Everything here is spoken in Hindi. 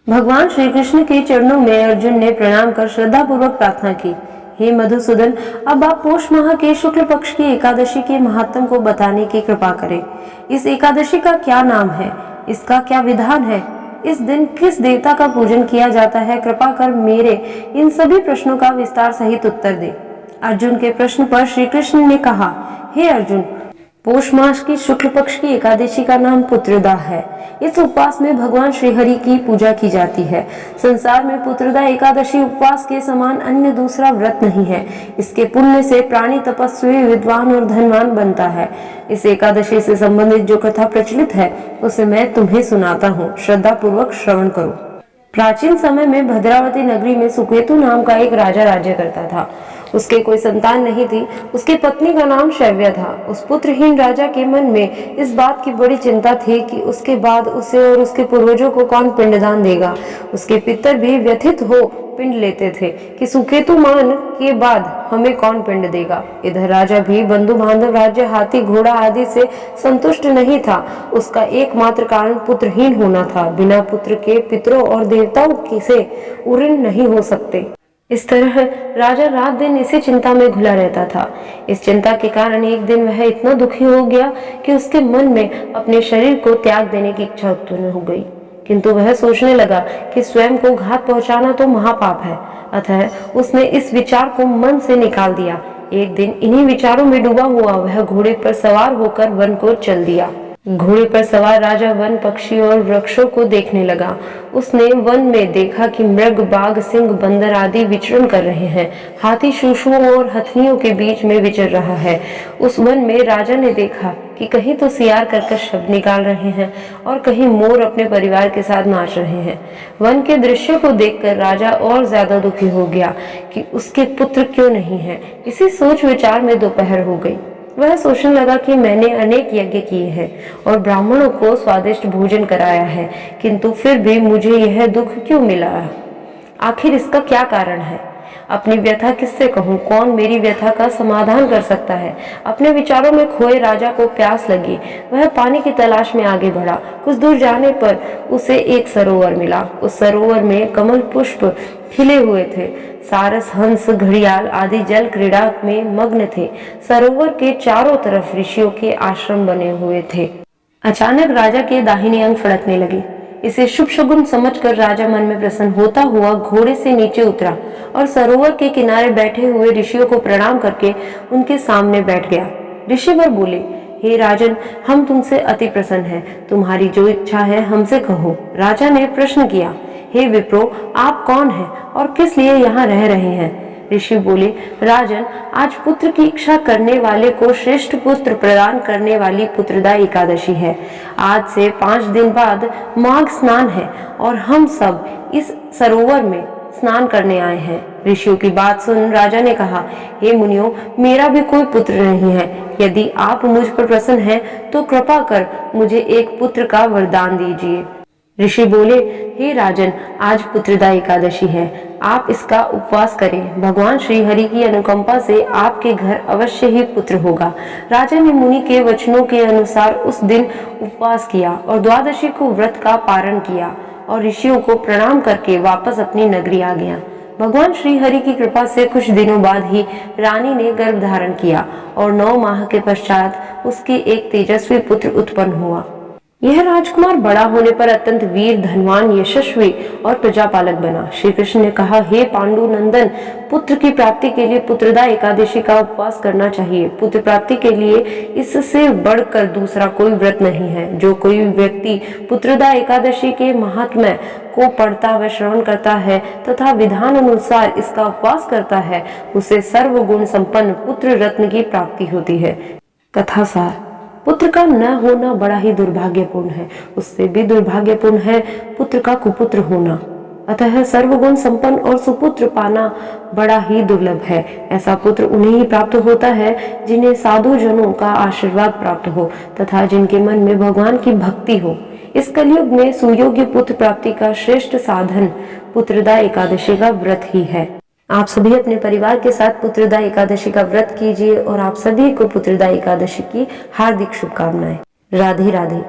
भगवान श्री कृष्ण के चरणों में अर्जुन ने प्रणाम कर श्रद्धा पूर्वक प्रार्थना की। हे मधुसूदन, अब आप पौष माह के शुक्ल पक्ष की एकादशी के महात्म को बताने की कृपा करें। इस एकादशी का क्या नाम है, इसका क्या विधान है, इस दिन किस देवता का पूजन किया जाता है, कृपा कर मेरे इन सभी प्रश्नों का विस्तार सहित उत्तर दे। अर्जुन के प्रश्न पर श्री कृष्ण ने कहा, हे अर्जुन, पौष मास की शुक्ल पक्ष की एकादशी का नाम पुत्रदा है। इस उपवास में भगवान श्रीहरि की पूजा की जाती है। संसार में पुत्रदा एकादशी उपवास के समान अन्य दूसरा व्रत नहीं है। इसके पुण्य से प्राणी तपस्वी, विद्वान और धनवान बनता है। इस एकादशी से संबंधित जो कथा प्रचलित है उसे मैं तुम्हें सुनाता हूँ, श्रद्धा पूर्वक श्रवण करो। प्राचीन समय में भद्रावती नगरी में सुकेतु नाम का एक राजा राज्य करता था। उसके कोई संतान नहीं थी। उसकी पत्नी का नाम शैव्या था। उस पुत्रहीन राजा के मन में इस बात की बड़ी चिंता थी कि उसके बाद उसे और उसके पूर्वजों को कौन पिंडदान देगा। उसके पितर भी व्यथित हो पिंड लेते थे कि सुकेतु मान के बाद हमें कौन पिंड देगा। इधर राजा भी बंधु बांधव, राज्य, हाथी, घोड़ा आदि से संतुष्ट नहीं था। उसका एकमात्र कारण पुत्रहीन होना था। बिना पुत्र के पितरों और देवताओं से उऋण नहीं हो सकते। इस तरह राजा रात दिन इसी चिंता में घुला रहता था। इस चिंता के कारण एक दिन वह इतना दुखी हो गया कि उसके मन में अपने शरीर को त्याग देने की इच्छा उत्पन्न हो गई। किंतु वह सोचने लगा कि स्वयं को घात पहुंचाना तो महापाप है। अतः उसने इस विचार को मन से निकाल दिया। एक दिन इन्हीं विचारों में डूबा हुआ वह घोड़े पर सवार होकर वन को चल दिया। घोड़े पर सवार राजा वन, पक्षी और वृक्षों को देखने लगा। उसने वन में देखा कि मृग, बाघ, सिंह, बंदर आदि विचरण कर रहे हैं। हाथी शिशुओं और हथनियों के बीच में विचर रहा है। उस वन में राजा ने देखा कि कहीं तो सियार कर्कश शब्द निकाल रहे हैं और कहीं मोर अपने परिवार के साथ नाच रहे हैं। वन के दृश्य को देखकर राजा और ज्यादा दुखी हो गया कि उसके पुत्र क्यों नहीं है। इसी सोच विचार में दोपहर हो गई। वह सोचने लगा कि मैंने अनेक यज्ञ किए हैं और ब्राह्मणों को स्वादिष्ट भोजन कराया है, किंतु फिर भी मुझे यह दुख क्यों मिला। आखिर इसका क्या कारण है। अपनी व्यथा किससे कहूँ, कौन मेरी व्यथा का समाधान कर सकता है। अपने विचारों में खोए राजा को प्यास लगी। वह पानी की तलाश में आगे बढ़ा। कुछ दूर जाने पर उसे एक सरोवर मिला। उस सरोवर में कमल पुष्प खिले हुए थे। सारस, हंस, घड़ियाल आदि जल क्रीड़ा में मग्न थे। सरोवर के चारों तरफ ऋषियों के आश्रम बने हुए थे। अचानक राजा के दाहिने अंग फड़कने लगे। इसे शुभ शगुन समझकर राजा मन में प्रसन्न होता हुआ घोड़े से नीचे उतरा और सरोवर के किनारे बैठे हुए ऋषियों को प्रणाम करके उनके सामने बैठ गया। ऋषिवर बोले, हे राजन, हम तुमसे अति प्रसन्न हैं। तुम्हारी जो इच्छा है हमसे कहो। राजा ने प्रश्न किया, हे विप्रो, आप कौन हैं और किस लिए यहाँ रह रहे हैं। ऋषि बोले, राजन, आज पुत्र की इच्छा करने वाले को श्रेष्ठ पुत्र प्रदान करने वाली पुत्रदा एकादशी है। आज से 5 दिन बाद माघ स्नान है और हम सब इस सरोवर में स्नान करने आए हैं। ऋषियों की बात सुन राजा ने कहा, हे मुनियों, मेरा भी कोई पुत्र नहीं है। यदि आप मुझ पर प्रसन्न हैं तो कृपा कर मुझे एक पुत्र का वरदान दीजिए। ऋषि बोले, हे राजन, आज पुत्रदा एकादशी है। आप इसका उपवास करें। भगवान श्री हरि की अनुकंपा से आपके घर अवश्य ही पुत्र होगा। राजा ने मुनि के वचनों के अनुसार उस दिन उपवास किया और द्वादशी को व्रत का पारण किया और ऋषियों को प्रणाम करके वापस अपनी नगरी आ गया। भगवान श्री हरि की कृपा से कुछ दिनों बाद ही रानी ने गर्भ धारण किया और 9 माह के पश्चात उसके एक तेजस्वी पुत्र उत्पन्न हुआ। यह राजकुमार बड़ा होने पर अत्यंत वीर, धनवान, यशस्वी और प्रजापालक बना। श्री कृष्ण ने कहा, हे पांडु नंदन, पुत्र की प्राप्ति के लिए पुत्रदा एकादशी का उपवास करना चाहिए। पुत्र प्राप्ति के लिए इससे बढ़कर दूसरा कोई व्रत नहीं है। जो कोई व्यक्ति पुत्रदा एकादशी के महात्म्य को पढ़ता व श्रवण करता है तथा विधान अनुसार इसका उपवास करता है, उसे सर्वगुण संपन्न पुत्र रत्न की प्राप्ति होती है। कथा सार, पुत्र का न होना बड़ा ही दुर्भाग्यपूर्ण है। उससे भी दुर्भाग्यपूर्ण है पुत्र का कुपुत्र होना। अतः सर्वगुण संपन्न और सुपुत्र पाना बड़ा ही दुर्लभ है। ऐसा पुत्र उन्हें ही प्राप्त होता है जिन्हें साधु जनों का आशीर्वाद प्राप्त हो तथा जिनके मन में भगवान की भक्ति हो। इस कलयुग में सुयोग्य पुत्र प्राप्ति का श्रेष्ठ साधन पुत्रदा एकादशी का व्रत ही है। आप सभी अपने परिवार के साथ पुत्रदा एकादशी का व्रत कीजिए और आप सभी को पुत्रदा एकादशी की हार्दिक शुभकामनाएं। राधे राधे।